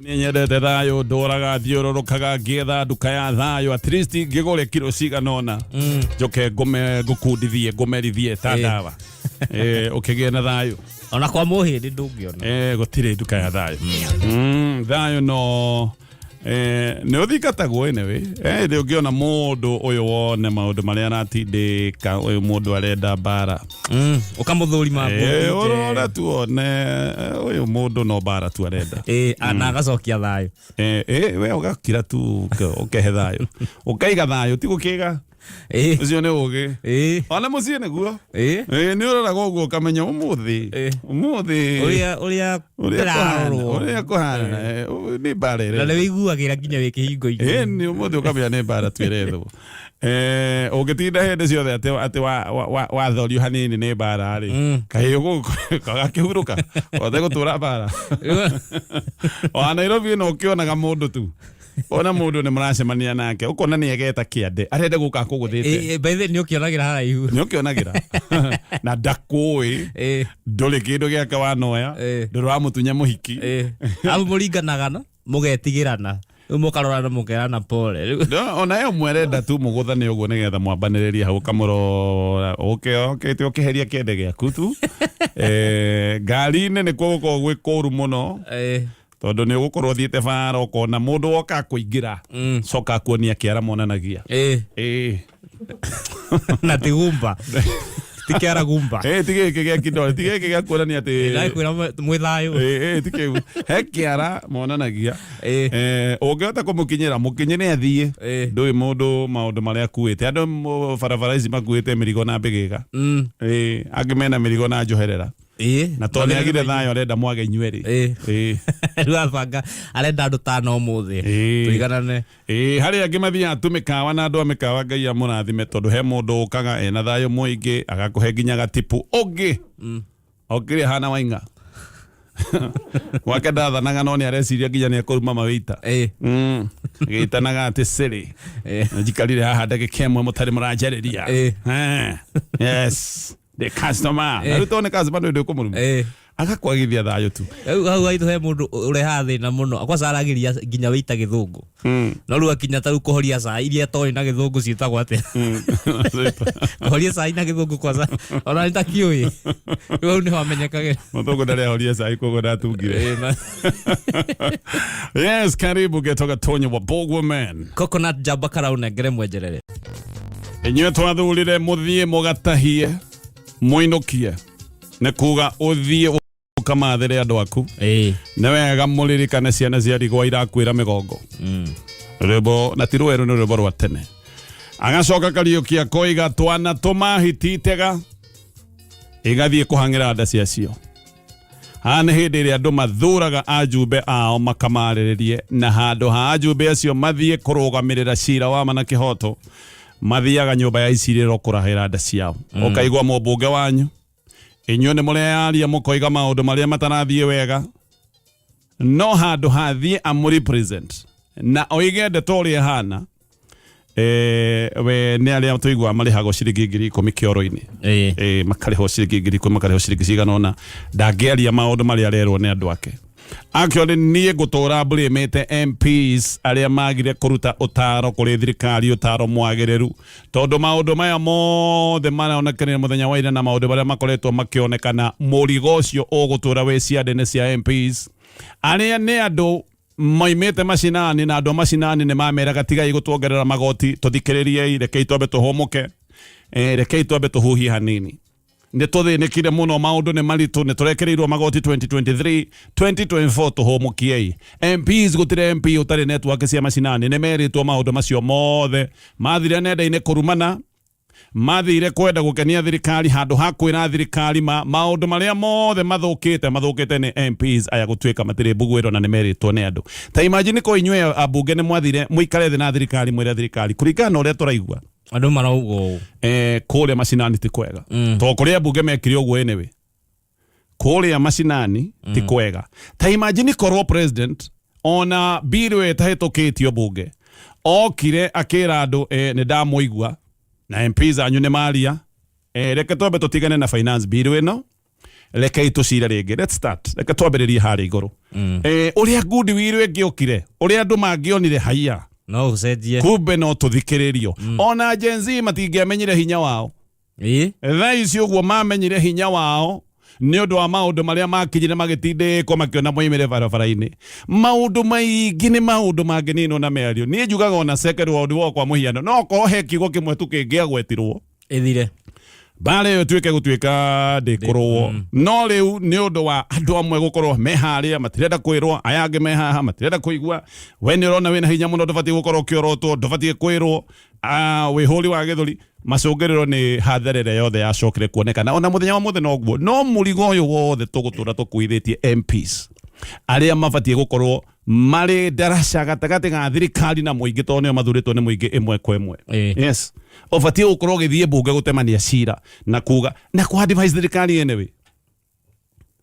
Ninyendete thayo ndoraga thiũrũrũkaga ngĩetha nduka ya thayo at least ngĩgũre kilo ciganona njoke ngũkundithie ngũmerithie ta ndawa ũkĩgĩa na thayo ona kwa mũhĩndĩ ndũngĩona gũtirĩ nduka ya thayo thayo no nĩ ũthingatagwo anyway ndĩ ũngĩona mũndũ ũyũ wone maũndũ marĩa aratindĩka ũyũ mũndũ arenda mbara ũkamũthũrima ũrora tuone ũyũ mũndũ no mbara tu arenda na agacokia thayo we ũgakira tu ũkehe thayo ũkaiga thayo ti gũkĩga ũcio nĩ ũgĩ ona mũciĩ nĩguo nĩ ũroraga ũguo ũkamenya ũmũthĩ ũrĩa kũhana nĩ mbara ĩrĩa na nĩ wĩiguagĩra nginya wĩ kĩhingo-inĩ nĩ ũmũthĩ ũkamenya nĩ mbara tu ĩrethwo ũngĩtinda hĩndĩ ciothe atĩ wathorio hanini nĩ mbara rĩ kahĩĩ gũkũ gakĩhurũka othe gũtũra mbara wa Nairobi ĩno ũkĩonaga mũndũ tu ona mũndũ nĩ mũracemania nake ũkona nĩ egeta kĩande arenda gũka kũgũthĩte by the nĩ ũkĩonagĩra haraihu nĩ ũkĩonagĩra na ndakũĩ ndũrĩ kĩndũ gĩake wanoya ndũrĩ wamũtunya mũhiki amu mũringanaga no mũgetigĩrana mũkarorana mũkerana pole ona yo mwerenda tu mũgũthane ũguo nĩgetha mwambanĩrĩria hau kamũrora ũkĩheria kĩande gĩaku tu ngari-inĩ nĩkuo gũkorwo gwĩ kũru mũno tondũ nĩ ũgũkorwo thiĩte bara ũkona mũndũ woka kũingĩra coka kuonia kĩara monanagia na tigumba tikĩara gumba ti gĩkĩ gĩa kĩndore ti gĩkĩ gĩa kuonania atĩ ndakwĩra mwĩ thayũ ti kĩu he kĩara monanagia ũngĩhota kũmũkinyĩra mũkinyĩre athiĩ ndũĩ mũndũ maũndũ marĩa akuĩte andũ barabara ici makuĩte mĩrigo na mbĩgĩga angĩ mena mĩrigo na njoherera na to nĩ agire thayo arenda mwage inyuerĩ rĩu abanga arenda andũ tano ũmũthĩ tũiganane harĩ angĩ mathiaga tu mĩkawa na andũ a mĩkawa Ngai amũrathime tondũ he mũndũ ũkaga ena thayo mũingĩ agakũhe nginya gatipu ũngĩ okĩrĩ hana Waing'a gwake ndathanaga no nĩ areciria nginya nĩ ekũruma mawĩita gĩtanaga atĩ sĩrĩ njikarire haha ndagĩka ĩmwe mũtarĩ mũranjarĩria yes the customer na rĩu tone customer ndio kũmũruma agakwagithia thayo tu hau haitũ he mũndũ ũreha thĩna mũno akwaca aragĩria nginya wĩita gĩthũngũ no rĩu akinya ta rĩu kũhoria cai iria toĩ na gĩthũngũ ciĩtagwo atĩa kũhoria cai na gĩthũngũ kwaca ona nĩ ta kĩũĩ rĩu nĩ wamenyekage mũthũngũ ndarĩ ahoria cai koguo ndatungire yes karibu getoka Tonye wa Bogwoman Coconut Jamba Karaunengere mwenjerere inyuĩ twathurire mũthiĩ mũgatahie mũinũkie nĩ kuga ũthiĩ ũkamathere andũ aku nĩ wega mũririkane ciana cia ndigwa irakwĩra mĩgongo rwĩmbo na ti rwerũ nĩ rwĩmbo rwa tene agacoka Kariuki akoiga twana tũmahititega igathiĩ kũhang'ĩra nda ciacio haha nĩ hĩndĩ ĩrĩa andũ mathuraga ajumbe ao makamarĩrĩrie na handũ ha ajumbe acio mathiĩ kũrũgamĩrĩra cira wa mana kĩhoto mathiaga nyũmba ya icirĩro kũrahĩra nda ciao ũkaigua mũmbunge wanyu inyuĩ nĩ mũreyaria mũkoiga maũndũ marĩa matarathiĩ wega no handũ hathiĩ amũrepresent na oige ndeto ũrĩa hana we nĩ arĩa tũigua marĩhagwo ciringi 10,000 kĩoro-inĩ makarĩhwo ciringi 10,000 makarĩhwo ciringi ciganona ndangĩaria maũndũ marĩa arerwo nĩ andũ ake actually niĩ ngũtũra mbũrĩmĩte MPs arĩa magire kũruta ũtaro kũrĩ thirikari ũtaro mwagĩrĩru tondũ maũndũ maya mothe maraonekana mũthenya wa ira na maũndũ marĩa makoretwo makĩonekana mũrigo ũcio ũgũtũra wĩ ciande-inĩ cia MPs arĩa nĩ andũ moimĩte macinani na andũ macinani nĩ mameraga tigai gũtuongerera magoti tũthikĩrĩriei rekei twambe tũhũmũke rekei twambe tũhuhie hanini nĩ tũthĩnĩkire mũno maũndũ nĩ maritũ nĩ tũrekereirwo magoti 2023 2024 tũhũmũkiei MPs gũtirĩ MP ũtarĩ network cia macinani nĩ merĩtwo maũndũ macio mothe mathire nenda-inĩ kũrumana mathire kwenda gũkenia thirikari handũ ha kwĩra thirikari maũndũ marĩa mothe mathũkĩte nĩ MPs aya gũtuĩka matirĩ mbugwĩro na nĩ merĩtwo nĩ andũ ta imagine ko inyuĩ ambunge nĩ mwathire mũikare thĩ na thirikari mwĩre thirikari kũringana na ũrĩa tũraigua andũ maraugo kũrĩa macinani ti kwega to kũrĩa mbunge mekire ũguo anyway kũrĩa macinani ti kwega ta imagine korwo president ona bill ĩtahĩtũkĩtio mbunge okire akĩra andũ nĩ ndamũigua na MPs anyu nĩ maria reke twambe tũtigane na finance bill ĩno reke tucire ringi. Let's start. Reke twambiririe hari iguru. Uria Goodwill ingiukire, uria andu mangionire haiya. No ucenjie. Kumbe no tuthikiririo. Ona Gen Z matingiamenyire hinya wao. Thaa ici uguo mamenyire hinya wao ni undu wa maundu maria makinyire magitindiko makiona moimire barabara-ini. Maundu maingi ni maundu manginino na meario. Ni njugaga ona second world war kwa muhiano no kohe kiugo kimwe tu kingiagwetirwo ithire bare yo tuike gutuika ndikurwo no riu ni undu wa andu amwe gukorwo meharia matirenda kwirwo ayange mehaha matirenda kuigua we ni urona wina hinya muno ndubati gukorwo kiorotwo ndubati kwirwo wihuri wa githuri macungiriro ni hatherere yothe yacokire kuonekana ona muthenya wa muthenya oguo no murigo uyu wothe tugutura tukuithitie MPs aria mabatie gukorwo mari daraca gatagati ga thirikari na muingi to nio mathuritwo ni muingi imwe kwa imwe. Yes, obatie gukorwo githie bunge gutemania cira na kuga na ku advise thirikari anyway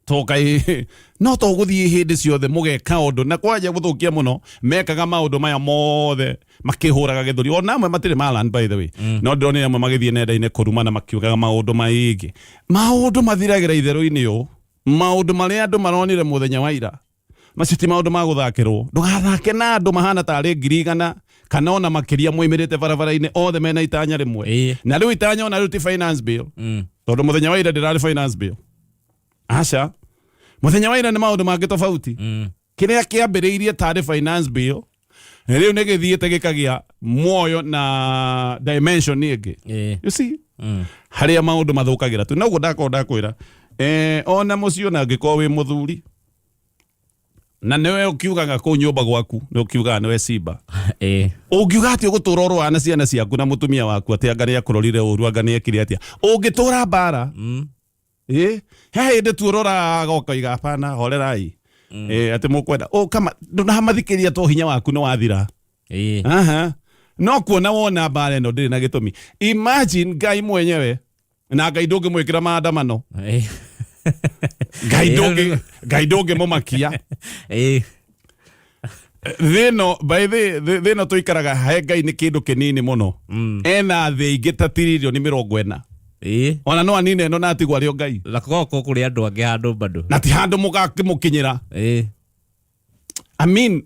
tokai no to guthie hindi ciothe mugeka undu na kwaje guthukia muno mekaga maundu maya mothe makihuraga githuri ona amwe matire malan by the way no ndone amwe magithie nenda-ini kurumana makiugaga maundu maingi maundu mathiragira itheru-ini yo maundu maria andu maronire muthenya wa ira maciti maundu ma guthakirwo ndugathake na andu mahana tari ngirigana kana ona makiria mwimirite barabara-ini othe mena itanya rimwe na riu itanya ona ruti finance bill tondu muthenya wa ira ndirari finance bill aca muthenya wa ira ni maundu mangi tofauti kiria kiambiriirie tari finance bill riu ni githiite gikagia muoyo na dimension ingi you see haria maundu mathukagira tu noguo ndakwira ona mucio na ngiko wi muthuri na niwe ukiugaga ku nyumba gwaku ni ukiugaga niwe simba ungiuga ati ugutura urwa na ciana ciaku na mutumia waku ati anga ni akurorire uru anga ni ekire atia ungitura bara he inde tu urora gokoiga hapana horerai ati mukwenda kama ndunahamathikĩria to hinya waku no wathira no kuona wona bara no ndiri na gitumi. Imagine Ngai mwenyewe na Ngai ndũngĩmwĩkĩra maandamano Ngai ndũngĩmũmakia thĩno tũikaraga he Ngai nĩ kĩndũ kĩnini mũno ena thĩ ingĩ ta tiririoni 40 ona no anine no natigwa rio Ngai la koko kuri andu angi handu bado na ti handu mugakimukinyira I mean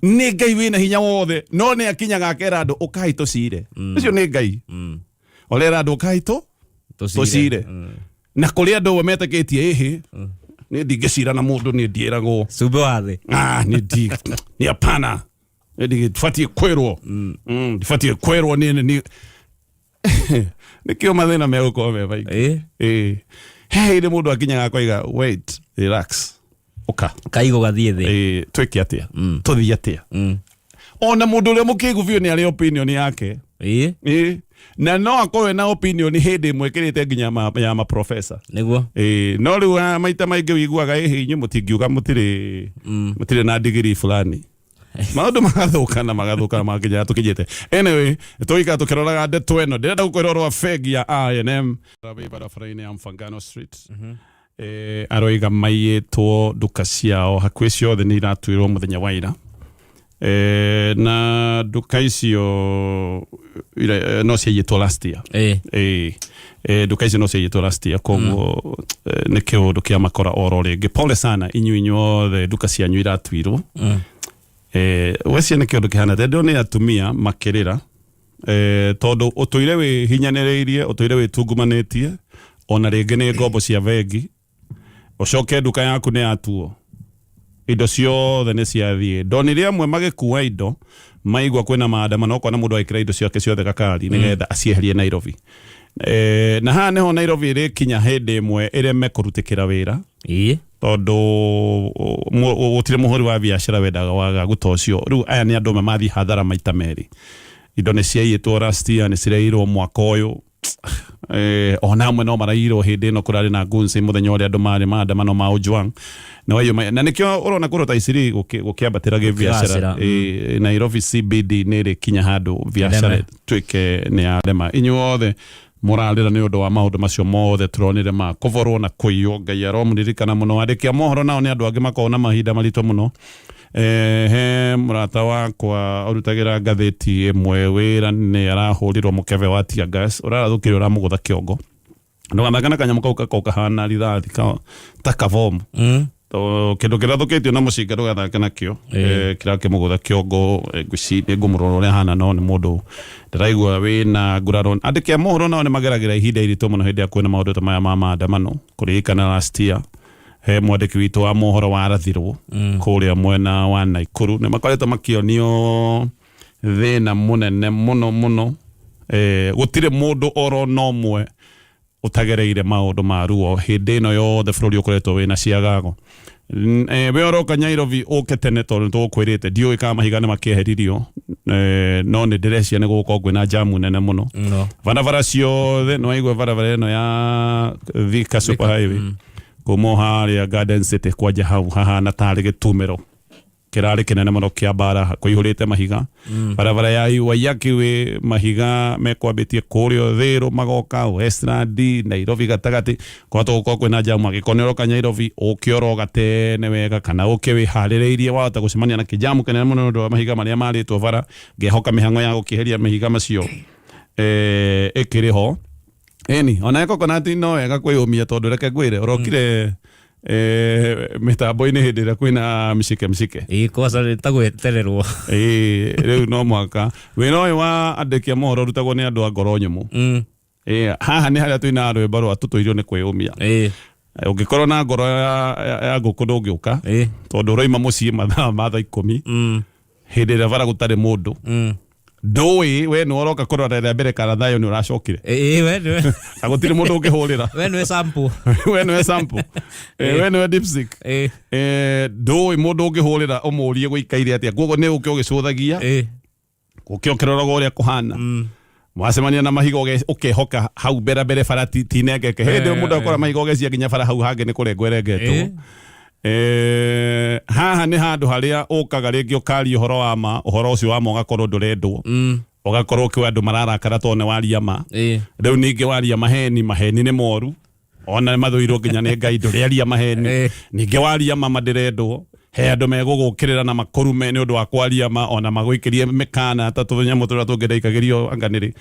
ni Ngai wina hinya wothe no ni akinyaga akera andu ukai tucire ucio ni Ngai olera andu ukai tucire na kuri andu we metakitie ihi ni ndigicira na mundu ni ndieragwo sube wathe ni apana ni fatie kwirwo fatie kwirwo ni nikio mathina me gukorwo me baingi hey ni mundu akinyaga akoiga wait relax kaigo gathie thi twiki atia tuthie atia ona mundu uria mukigu biu ni ari opinion yake na no akowe na opinion hindi mwekirite nginya ya ma professor niguo no riu maita maingi wiguaga inyu mutingiuga mutire na degree fulani maundu magathuka na maginya tukijite anyway tuika tukiroraga ndeto eno ndirenda gukwirorwa fegi ya I&M barabara-ini ya Mfangano Street aroiga maiyitwo nduka ciao hakuhi ciothe ni iratuirwo muthenya wa ira na nduka icio no ciaiyitwo last year nduka icio no ciaiyitwo last year koguo ni kiundu kia makora oro ringi pole sana inyu othe nduka cianyu iratuirwo wesi ni kiundu kihana tendo ni atumia makirira tondu utuire wi hinyanireirie utuire wi tungumanetie ona ringi ni ngombo cia vengi ucoke nduka yaku ni atuo indo ciothe ni ciathie ndonire amwe magikua indo maigwa kwina maandamano kwana mundu aikira indo ciake ciothe gakari nigetha acieherie Nairobi na ha neho Nairobi iri kinya hindi imwe ireme kurutikira wira tondu gutire muhuri wa biashara wendaga waga gutocio riu aya ni andu mathi hathara maita meri indo ni ciaiyitwo last year ni cireirwo mwaka uyu ona amwe no marairwo hindi no kurari na gunsi muthenya uria andu mari maandamano ma Ojwang na wayo na nikio urona kuro ta isiri gukiambatira ge biashara Nairobi CBD ni ri kinya handu biashara twike ni arema inyu othe muralira ni undu wa maundu macio mothe turonire ma kuvorwo na kuiyo Ngai aromuririkana muno arikia mohoro nao ni andu angi makona mahinda marito muno he murata wakwa urutagira ngatheti imwe wira ni arahurirwo mukebe wa tear gas urathukire uramugutha kiongo ndo magana kanya mukauka koka hana rithathi ka takavomu to kindu kira thukitio na mucinga rugathake nakio kirake mugutha kiongo ngwiciria ngumurora uria hana no ni mundu ndiraigua wina nguraro andiki a mohoro no ni mageragira ihinda iritu muno hindi ya kwina maundu ta maya ma maandamano kuririkana last year he mwandiki witu wa mohoro warathirwo kuria mwena wa Naikuru ni makoretwo makionio thina munene muno gutire mundu oro nomwe utagereire maundu ma ruo hindi no yothe bururi ukoretwo wina ciagago we oroka Nyairobi uke tene tondu tukwirite ndiui kama mahiga ni makeheririo no ni ndirecia ni guko kwina jamu nene muno barabara ciothe no igwe barabara ino ya Thika Super Highway kumo haria Garden City kwaja hau hahana tari gitumiro kirari kinene muno kia bara kuihurite mahiga barabara ya Waiyaki we mahiga mekwambitie kurio Thiru magoka Westland Nairobi gatagati kwa tuko kwina jamu agikonero Nyairobi ukioro gatene wega kana ukiwi haririirie wata gucemania na kijamu kinene muno ndo mahiga maria maritwo bara ngehoka mihango ya gukiheria mahiga macio ikiriho eni ona coconut no wega kwiyumia tondu reke ngwire urokire mitambo-ini hindi ria kwina micike kosa tagwetererwo riu no mwaka wina uyu wa andiki a mohoro rutagwo ni andu a ngoro nyumu haha ni haria twina rwimbo rwa tutuirio ni kwiyumia ungikorwo na ngoro ya nguku ndungiuka tondu uraima mucii mathaa ma thaa 10 hindi ria bara gutari mundu ndui we no roka kurorera mbere kana thayo ni uracokire we no agutire mundu ungihurira we no sample we no dipstick ndui mundu ungihurira umurie guikaire atia gugo ni uke ugicuthagia ukionkeroraga uria kuhana mwacemania na mahigo ukehoka hau mbere bara tinengeke hindi mundu akora mahigo ugecia nginya bara hau hangi ni kurengwerengetwo haha ni handu haria ukaga ringi ukari uhoro ucio wa ugakorwo ndurendwo ugakorwo ki andu mararakara tone waria ma riu ningi waria maheni ni moru ona mathuirwo nginya ni Ngai nduriaria maheni ningi waria ma ndirendwo he andu megugukirira na makurume ni undu wa kwaria ma ona maguikirie mikana ta tunyamu turia tungedaikagirio anganiri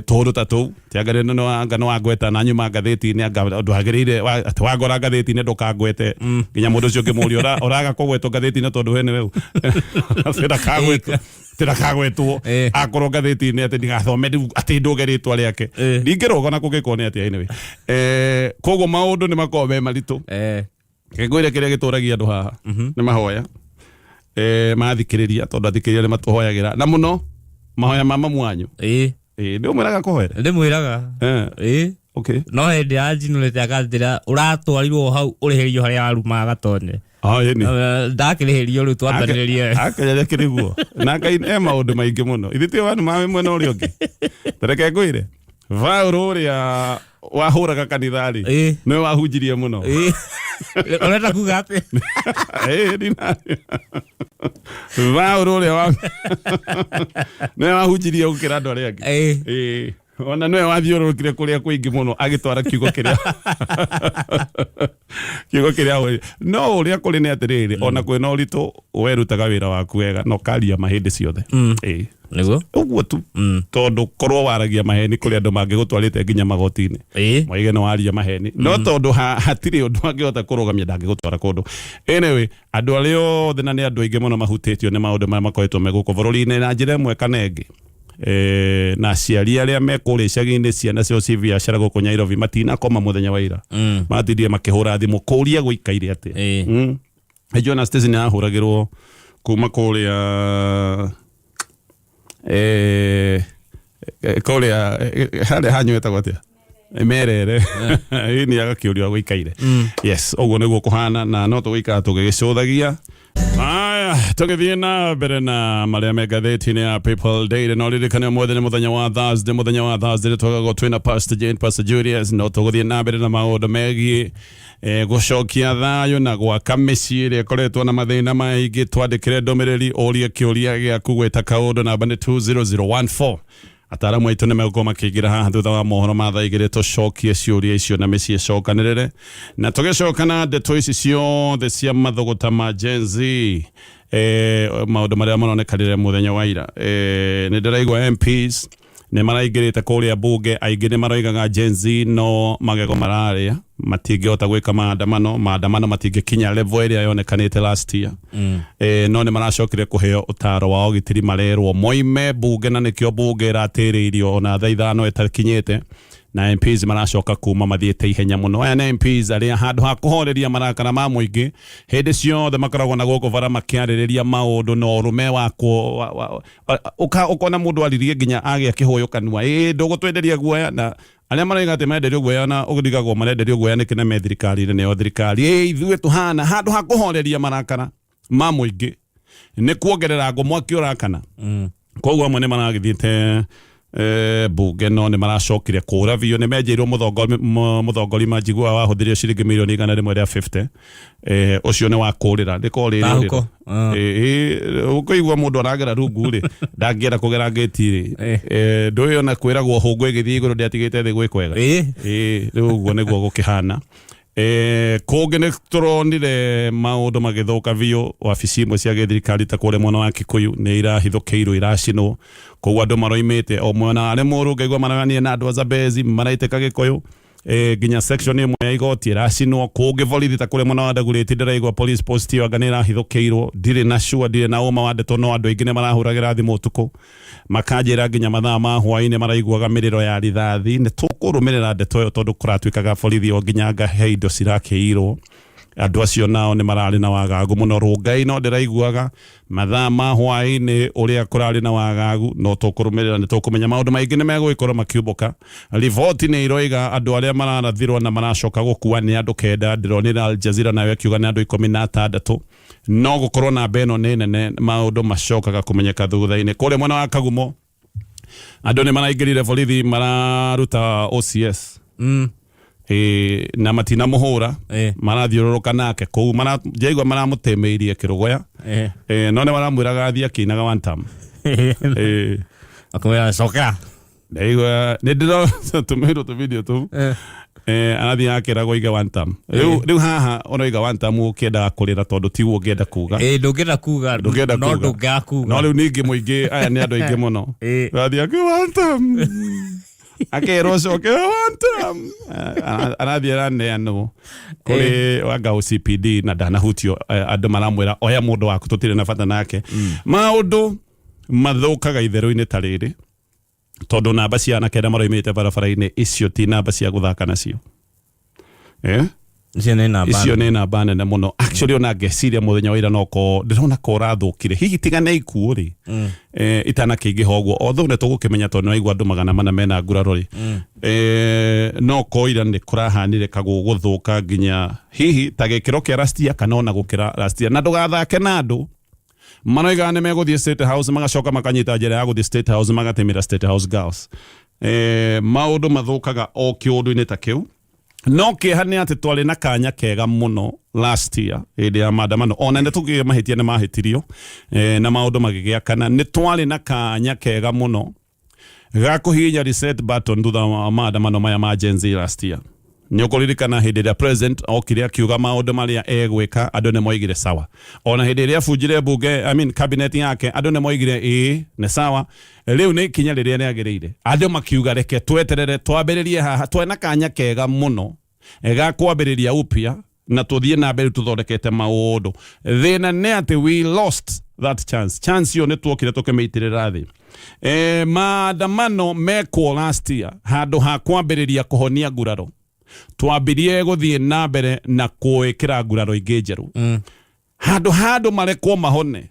tundu ta tu tiagare no anga no agweta na nyuma ngatheti ni anga nduhagirire wagora ngatheti ni ndukangwete nginya mundu ucio ngimuria oraga kugwetwo ngatheti ni tondu wene weu tirakagwetwo akorwo ngatheti ni ati ndigathome ati ndugeritwa riake ndingirogo na kugikwo ni ati anyway koguo maundu ni makobe maritu kengwire kiria gituragia andu haha ni mahoya mathikiriria tondu athikiriria ni matuhoyagira na muno mahoya mama mwanyu ndio mwiraga kuhoera ndimwiraga okay no hindi ajinulete akathira uratwarirwo hau urihirio haria aruma gatone ni ndakirihirio riu twambanirie akaja kiriguo na Ngai maundu maingi muno ithitio wanu mawe mwena urio ngi tereke ngwire vauru uria wahuraga kanithari ni wahunjirie muno urenda kuga ati vauru uria ni wahunjirie gukira andu aria angi ona nwe wathiurukire kuria kuingi muno agitwara kiugo kiria no uria kuri ni atiriri ona kwina uritu werutaga wira waku wega no karia mahindi ciothe niguo uguo tu tondu korwo waragia maheni kuri andu mangigutwarite nginya magotini mwaige no waria maheni no tondu hatiri undu angihota kurugamia ndangigutwara kundu anyway andu ario thina ni andu aingi muno mahutitio ni maundu maya makoretwo meguko bururi-ini na njira imwe kana ingi na ciari aria mekuricagi-ini ciana cio ci biacara guku Nyairobi matina koma muthenya wa ira matindie makihura thimu kuria guikaire atia Jonas Station ahuragirwo kuma kuria kuria hale hanyweta gwatia merere ini agakiuria guikaire yes uguo niguo kuhana na no tuguikara tugigicuthagia tugithie na mbere na maria me ngatheti-ini ya People Day no ririkane muthenya wa Thursday twagagwo twina Pastor Jane Pastor Julius no tuguthie na mbere na maundu megie gucokia thayo na gwaka micii iria ikoretwo na mathina maingi twandikire ndumiriri uria kiuria giaku gwita kaundu namba ni 20014 ataramu aitu ni megũkorwo makĩingĩra haha thutha wa mohoro ma thaa igĩrĩ tũcokie ciũria icio na mĩciĩ ĩcokanĩrĩre na tũgĩcokana ndeto ici ciothe cia mathũgũta ma Gen Z maũndũ marĩa maronekanire mũthenya wa ira nĩ ndĩraigua MPs nĩ maraingĩrĩte kũrĩa bunge, aingĩ nĩ maroigaga Gen Z no magego mararĩa, matingĩhota gwĩka maandamano matingĩkinya level ĩrĩa yonekanĩte last year. No nĩ maracokire kũheo ũtaaro wa ũgitĩri, marerwo moime bunge, na nĩkĩo bunge ĩratĩrĩirio ona thaa ithano ĩtakinyĩte, na MPs maracoka kuma mathiĩte ihenya mũno. Aya nĩ MPs arĩa handũ ha kũhoreria marakara ma mũingĩ hĩndĩ ciothe makoragwo na gũkũ bara makĩarĩrĩria maũndũ na ũrũme wako, ũkona mũndũ aririe nginya agĩa kĩhũyũ kanua, ndũgũtwenderia guoya. Na arĩa maroiga atĩ menderio guoya na ũgũthigagwo marenderio guoya nĩ kĩne me thirikari-inĩ, nĩyo thirikari ithuĩ tũhana handũ ha kũhoreria marakara ma mũingĩ nĩ kuongerera ngo mwaki ũrakana. Koguo amwe nĩ maragĩthiĩte bunge, no nĩ maracokire kũra biũ. Nĩ menjeirwo mũthongori manjigua wahũthĩrio ciringi mirioni 150. Ũcio nĩ wa kũrĩra ndĩkorĩrĩrĩra ũkũigua mũndũ aragera rungu rĩ ndangĩenda kũgera ngĩti rĩ ndũĩ ona kwĩragwo hũngũ ĩgĩthiĩ igũrũ ndĩatigĩte thĩ gwĩkwega. Rĩu ũguo nĩguo gũkĩhana. Kũngĩ nĩ tũronire maũndũ magĩthũka biũ, wabici imwe cia gĩthirikari ta kũrĩa mwena wa Kikuyu nĩ irahithũkĩirwo, iracinwo. Koguo andũ maroimĩte o mwena arĩa mũru ngaigua maragania na andũ a Zambezi maraitĩka Gĩkũyũ, nginya section imwe ya igoti iracinwo. Kũngĩ borithi ta kũrĩa mwena wa Ndagurĩti ndĩraigua police post ĩyo anga nĩ irahithũkĩirwo, ndirĩ na sure, ndirĩ na ũma wa ndeto, no andũ aingĩ nĩ marahũragĩra thimũ ũtukũ makanjĩra nginya mathaa ma hwaĩ-inĩ maraiguaga mĩrĩro ya rithathi. Nĩ tũkũrũmĩrĩra ndeto ĩyo tondũ kũratuĩkaga borithi o nginya ngahe indo cirakĩirwo. Andũ acio nao nĩ mararĩ na wagagu mũno. Rũngai no ndĩraiguaga mathaa ma hwaĩ-inĩ ũrĩa kũrarĩ na wagagu, no tũkũrũmĩrĩra, nĩ tũkũmenya maũndũ maingĩ nĩ megũgĩkorwo makiumbũka. Riboti nĩ iroiga andũ arĩa mararathirwo na maracoka gũkua nĩ andũ 9. Ndĩronire Al Jazeera nayo ĩkiuga nĩ andũ 16. No gũkorwo na mbeeno nĩ nene, maũndũ macokaga kũmenyeka thutha-inĩ. Kũrĩa mwena wa Kagumo andũ nĩ maraingĩrire borithi mararuta OCS na matina mũhũra, marathiũrũrũka nake kũu, njaigua maramũtemeirie kĩrũgoya, no nĩ maramwĩraga athiĩ akĩinaga one time. Akamwĩra coka. Ndaigua nĩ ndĩratũmĩirwo tũvideo tũu, arathiĩ akĩragwo iga one time. Rĩu haha ũroiga one time ũkĩendaga kũrĩra tondũ tiguo ũngĩenda kuga. Ndũngĩenda kuga, no ndũngĩaga kuga. No rĩu ningĩ mũingĩ, aya nĩ andũ aingĩ mũno, arathiĩ akĩ one time akerwo coke one time, arathiĩ araneanwo kũrĩ wanga OCPD na ndanahutio. Andũ maramwĩra oya mũndũ waku tũtirĩ na bata nake. Maũndũ mathũkaga itherũ-inĩ ta rĩrĩ tondũ namba cia anake arĩa maroimĩte barabara-inĩ icio ti namba cia gũthaka nacio. Icio nĩ namba nene mũno. Actually ona ngeciria mũthenya wa ira noko ndĩrona korathũkire, hihi tigana ikuũ rĩ itanakĩingĩha ũguo, although nĩ tũgũkĩmenya tondũ nĩ waigua andũ 400 mena nguraro rĩ, no koira nĩ kũrahanire kagũgũthũka nginya hihi ta gĩkĩro kĩa last year kana ona gũkĩra last year. Na ndũgathake na andũ manoiga nĩ megũthiĩ State House magacoka makanyita njĩra ya gũthiĩ State House magatemĩra State House girls. Maũndũ mathũkaga o kĩũndũ-inĩ ta kĩu. No kĩeha nĩ atĩ twarĩ na kanya kega mũno last year hĩndĩ ya maandamano, ona nĩ tũgĩe mahĩtia nĩ mahĩtirio na maũndũ magĩgĩakana. Nĩ twarĩ na kanya kega mũno ga kũhihinya reset button thutha wa maandamano maya ma Gen Z last year. Nĩ ũkũririkana hĩndĩ ĩrĩa president okire akiuga maũndũ marĩa egwĩka, andũ nĩ moigire sawa. Ona hĩndĩ ĩrĩa bunjire bunge, cabinet yake, andũ nĩ moigire nĩ sawa. Rĩu nĩ ikinya rĩrĩa rĩagĩrĩire, andũ makiuga reke tweterere twambĩrĩrie haha, twena kanya kega mũno ga kwambĩrĩria upya na tũthiĩ na mbere tũthondekete maũndũ. Thĩna nĩ atĩ we lost that chance. Iyo nĩ tuokire tũkĩmĩitĩrĩra thĩ. Maandamano mekwo last year handũ ha kwambĩrĩria kũhonia nguraro, twambirie gũthiĩ na mbere na kwĩkĩra nguraro ingĩ njerũ. Handũ marekwo mahone,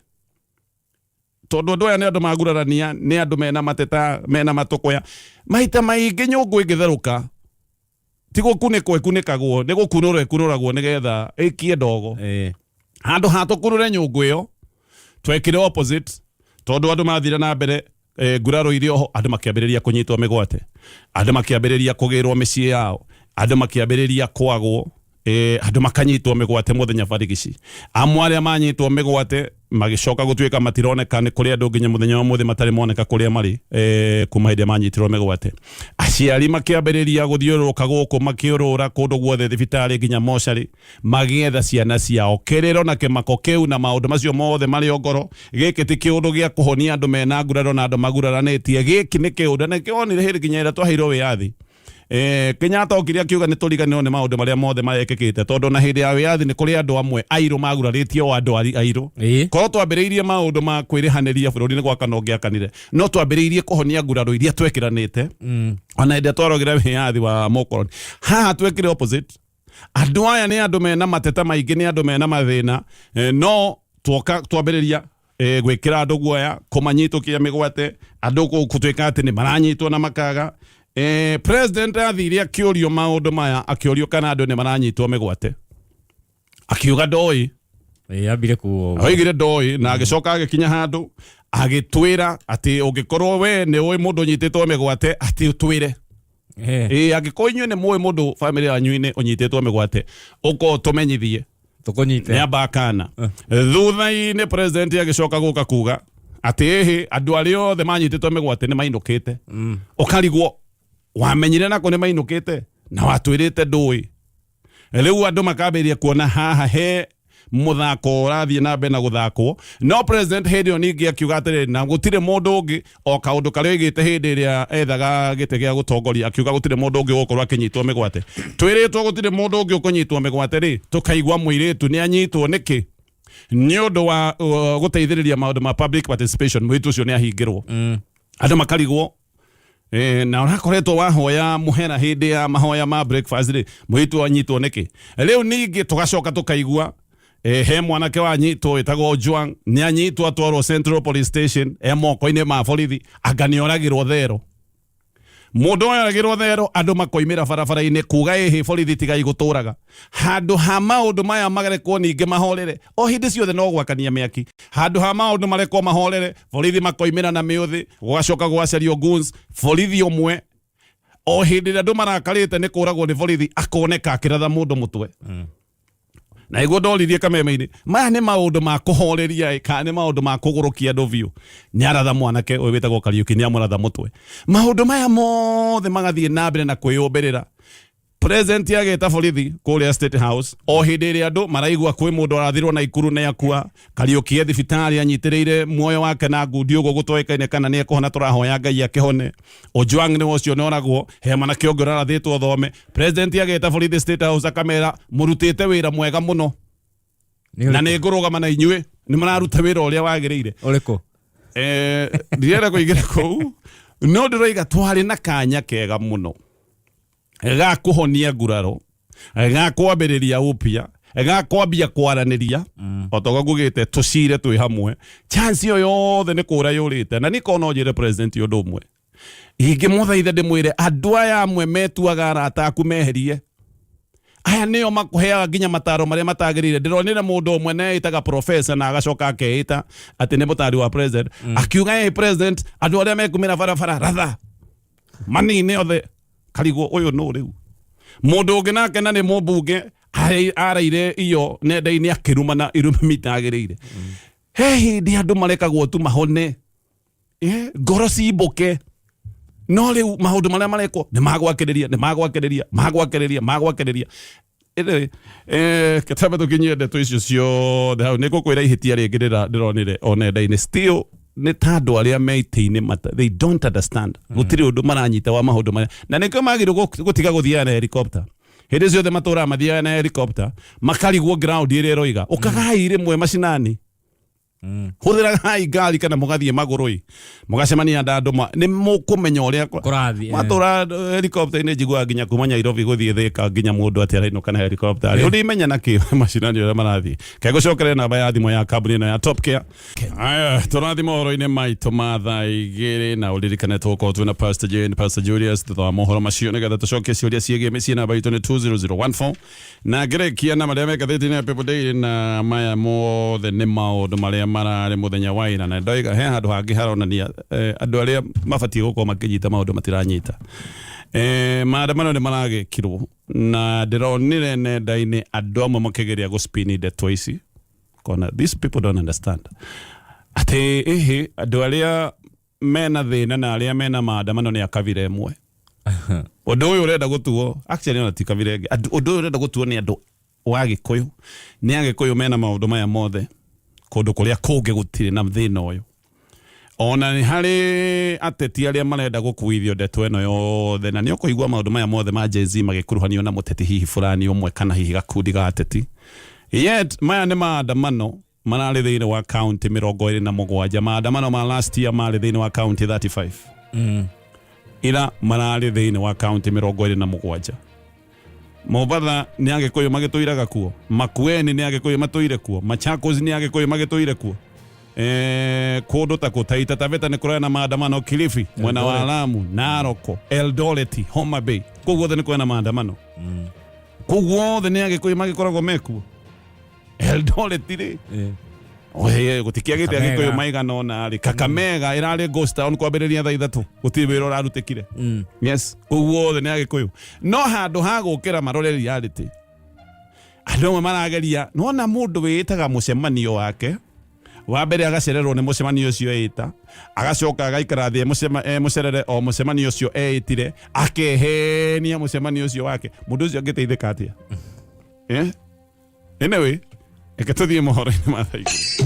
tondũ andũ aya nĩ andũ magurarania, nĩ andũ mena mateta, mena matũkũya. Maita maingĩ nyũngũ ĩngĩtherũka ti gũkunĩkwo ĩkunĩkagwo, nĩ gũkunũrwo ĩkunũragwo nĩgetha ĩkie ndogo. Handũ ha tũkunũre nyũngũ ĩyo twekire opposite, tondũ andũ mathire na mbere nguraro irio ho, andũ makĩambĩrĩria kũnyitwo mĩgwate, andũ makĩambĩrĩria kũgĩrwo mĩciĩ yao, andũ makĩambĩrĩria kwagwo, andũ makanyitwo mĩgwate mũthenya barigici. Amwe arĩa manyitwo mĩgwate magicoka gutuika matironeka ni kuria andu nginya muthenya wa muthe matari moneka kuria mari kuma hinde manyitirwo migwate aciari makiambiriria guthiururuka guku makiurura kundu guothe thibitari nginya mochari magietha ciana ciao kiriro na kimako kiu na maundu macio mothe mari ngoro giki ti kiundu gia kuhonia andu mena nguraro na andu maguraranitie giki ni kiundu na kionire hindi nginya ira twaheirwo wiathi Kenyatta okiria kiuga ni turiganirwo ni maundu maria mothe marekekete tondu na hindi ya wiathi ni kuri andu amwe airu maguraritie o andu airu korwo twambiriirie maundu ma kwirihaniria bururi-ini gwa kanongiakanire no twambiriirie kuhonia nguraro iria twekiranite ona hindi twarogira wiathi wa mukoroni haha twekire opposite andu aya ni andu mena mateta maingi ni andu mena mathina no twambiriria gwikira andu guoya kumanyitukia migwate andu gutwika ati ni maranyitwo na makaga president athiria akiurio maundu maya akiurio kana andu ni maranyitwo migwate akiuga ndoi ambire ku oigire ndoi na agicoka agikinya handu agitwira ati ungikorwo we ni oi mundu nyititwo migwate ati utwire agikorwo inyue ni muwi mundu family yanyu-ini unyititwo migwate uko tumenyithie tukunyite ni abakana thutha-ini president agicoka guka kuga ati andu aria othe manyititwo migwate ni mainukite ukarigwo wamenyire nako ni mainukite na watwirite ndui riu andu makabiria kuona haha he muthako urathie na mbere na guthakwo no president hindi yo ningi akiuga atiriri na gutire mundu ungi o kaundu karia igite hindi iria ethaga gite gia gutongoria akiuga gutire mundu ungi gukorwo akinyitwo migwate twiritwo gutire mundu ungi ukunyitwo migwate ri tukaigwa mwiritu ni anyitwo niki ni undu wa guteithiriria maundu ma public participation mwitu ucio ni ahingirwo andu makarigwo na urakoretwo wahoya muhera hindi ya mahoya ma breakfast ri mwitu anyitwo niki riu ningi tugacoka tukaigwa he mwanake wanyitwo etagwo Ojwang ni anyitwo atwarwo Central Police Station moko-ini ma borithi aganioragirwo thero mundu oragirwo thero andu makoimira barabara-ini kuga borithi tigai guturaga handu ha maundu maya magarekwo ningi mahorere o hindi ciothe no gwakania miaki handu ha maundu marekwo mahorere borithi makoimira na miuthi gwacoka gwacario goons borithi umwe o hindi andu marakarite ni kuragwo ni borithi akoneka akiratha mundu mutwe na iguo ndoririe kameme-ini maya ni maundu ma kuhoreria kana ni maundu ma kugurukia andu biu ni aratha mwanake uyu witagwo Kariuki ni amuratha mutwe maundu maya mothe magathie na mbere na kwiyumbirira president ageta borithi kuria State House o hindi ria andu maraigua kwi mundu arathirwo na ikuru na yakua Kariuki thibitari anyitiriire muoyo wake na ngundi ugo gutwekaine kana ni ekuhona turahoya Ngai akihone Ojwang ni ucio noragwo he manake ongi arathitwo thome president ageta borithi State House akamera murutite wira mwega muno na ni ngurugama na inyue ni mararuta wira uria wagiriire uriku ndienda kuingira kuu no ndiroiga twari na kanya kega muno ga kuhonia nguraro ga kwambiriria upia ga kwambia kwaraniria otoga ngugite tucire twi hamwe chance yo yothe ni kura yurite na niko no njire president yundu umwe ingi muthaithe ndimwire andu aya amwe metuaga arata aku meherie aya nio makuheaga nginya mataro maria matagirire ndironire mundu umwe neitaga professor na agacoka akeita ati ni mutari wa president akiuga president andu aria mekumira barabara ratha manine othe karigo uyu no riu mundu ungi nake na ni mubunge araire iyo nenda-ini akirumana irumi mitagirire he hindi andu marekagwo tu mahone ngoro cimbuke no riu maundu maria marekwo ni magwakiriria ketabe tukinyie ndeto icio ciothe hau ni gukwira ihitia ringi ndironire o nenda-ini still ni tandu aria meite-ini they don't understand gutiri undu maranyita wa maundu maria na nikio magirwo gutiga guthia na helicopter hindi ciothe matura mathia na helicopter makarigwo ground iria roiga ukagai rimwe macinani huthiragai ngari kana mugathie magurui mugacemania na andu ni mukumenya uria matura helicopter-ini njigua nginya kuma Nairobi guthie Thika nginya mundu ati arainuka na helicopter uri imenya naki macinani uria marathie kegocokere namba ya thimu ya kambuni ino ya Top Care aya turathi mohoro-ini maitu ma thaa igiri na uririkane tuko twina Pastor Jane Pastor Julius tutha mohoro macio nigetha tucokie ciuria ciegie micii namba itu ni 20014 na ngerekia na maria mekathĩti-inĩ ya People Daily na maya mothe nĩ maũndũ marĩa mararĩ mũthenya wa ira na ndoiga he handũ hangĩ haronania andũ arĩa mabatiĩ gũkorwo makĩnyita maũndũ matiranyita maandamano nĩ maragĩkirwo na ndĩronire nenda-inĩ andũ amwe makĩgeria gũspini ndeto ici kona these people don't understand ate andu aria mena thina na aria mena maandamano ni akavire imwe undu uyu urenda gutuo actually ona ti kavire ingi undu uyu urenda gutuo ni andu wa Gikuyu ni Agikuyu mena maundu maya mothe kundu kuria kungi gutire na thina uyu ona ni hari ateti aria marenda gukuithio ndeto eno yothe na ni ukuigua maundu maya mothe ma Jay-Z magikuruhanio na muteti hihi fulani umwe kana hihi gakundi ga ateti yet maya ni maandamano marari thiini wa county 27 maandamano ma last year marari thiini wa county 35 ila marari thiini wa county 27 Mobatha ni Agikuyu magituiraga kuo Makueni ni Agikuyu matuire kuo Machakos ni Agikuyu magituire kuo kundu ta Taita Taveta ni kurena maandamano Kilifi mwena wa Lamu Naroko Eldoret Homa Bay kuguo ni kurena maandamano kuguo ni Agikuyu magikoragwo mekuo Eldoret ri oye gutikiagite Agikuyu maigana ona ri Kakamega irari ghost town kwambiriria thaa 3 gutibira urarutikire yes kuguo ni Agikuyu no handu ha gukira marore reality andu marageria nona mundu witaga mucemanio wake wa mbere agacererwo ni mucemanio ucio eita agacoka agaikara thie mucerere o mucemanio ucio eitire akehenia mucemanio ucio wake mundu ucio angiteithika atia anyway eke tuthie mohoro-ini ma thaa igĩrĩ